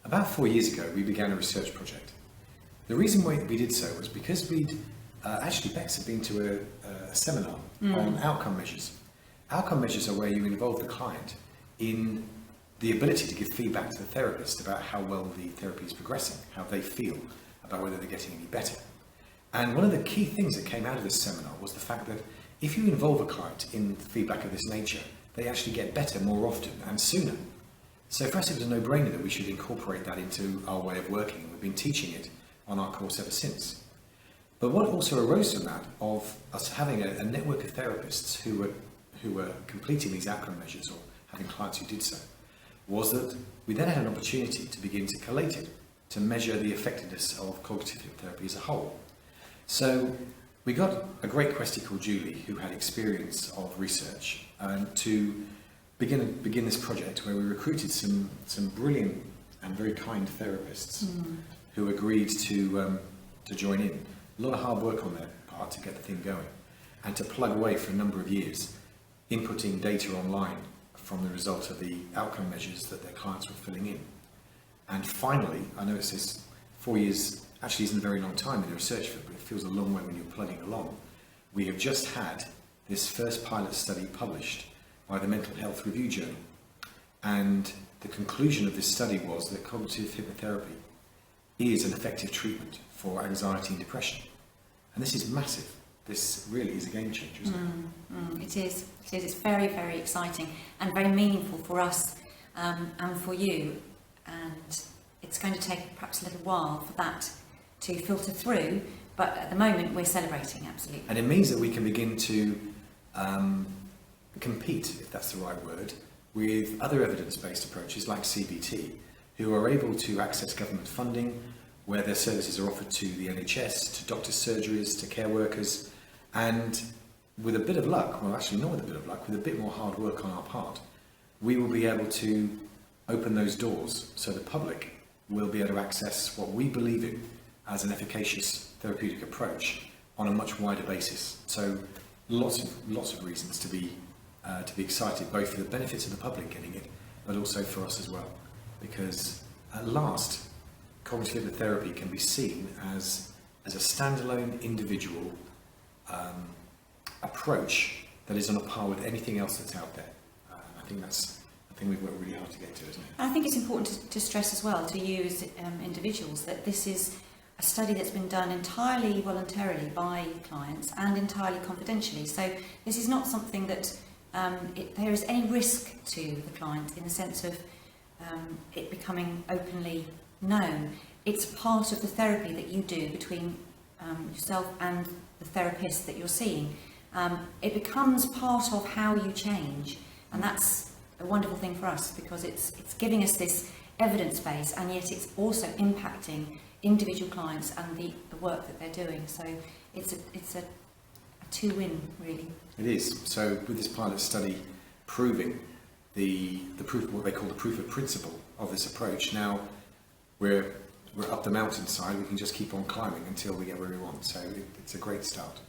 About 4 years ago, we began a research project. The reason why we did so was because Bex had been to a seminar on outcome measures. Outcome measures are where you involve the client in the ability to give feedback to the therapist about how well the therapy is progressing, how they feel about whether they're getting any better. And one of the key things that came out of this seminar was the fact that if you involve a client in feedback of this nature, they actually get better more often and sooner. So for us, it was a no-brainer that we should incorporate that into our way of working, and we've been teaching it on our course ever since. But what also arose from that, of us having a network of therapists who were completing these outcome measures or having clients who did so, was that we then had an opportunity to begin to collate it, to measure the effectiveness of cognitive hypnotherapy as a whole. So we got a great questie called Julie, who had experience of research, to begin this project where we recruited some brilliant and very kind therapists who agreed to join in. A lot of hard work on their part to get the thing going, and to plug away for a number of years, inputting data online from the result of the outcome measures that their clients were filling in. And finally, I know it says 4 years actually isn't a very long time in the research field, but it feels a long way when you're plugging along. We have just had this first pilot study published by the Mental Health Review Journal. And the conclusion of this study was that cognitive hypnotherapy is an effective treatment for anxiety and depression. And this is massive. This really is a game changer, isn't it? It is. It's very, very exciting and very meaningful for us and for you. And it's going to take perhaps a little while for that to filter through, but at the moment we're celebrating, absolutely. And it means that we can begin to compete, if that's the right word, with other evidence-based approaches like CBT, who are able to access government funding, where their services are offered to the NHS, to doctors' surgeries, to care workers, and with a bit of luck, well actually not with a bit of luck, with a bit more hard work on our part, we will be able to open those doors so the public will be able to access what we believe in as an efficacious therapeutic approach on a much wider basis. So lots of reasons to be excited, both for the benefits of the public getting it, but also for us as well, because at last cognitive hypnotherapy can be seen as a standalone individual approach that is on a par with anything else that's out there. I think that's a thing we've worked really hard to get to, isn't it? I think it's important to stress as well, to you as individuals, that this is a study that's been done entirely voluntarily by clients and entirely confidentially. So this is not something that there is any risk to the client in the sense of it becoming openly known. It's part of the therapy that you do between yourself and the therapist that you're seeing. It becomes part of how you change, and that's a wonderful thing for us, because it's giving us this evidence base, and yet it's also impacting individual clients and the work that they're doing. So it's a two-win, really. It is. So with this pilot study proving the proof, what they call the proof of principle of this approach, now we're up the mountainside. We can just keep on climbing until we get where we want. So it's a great start.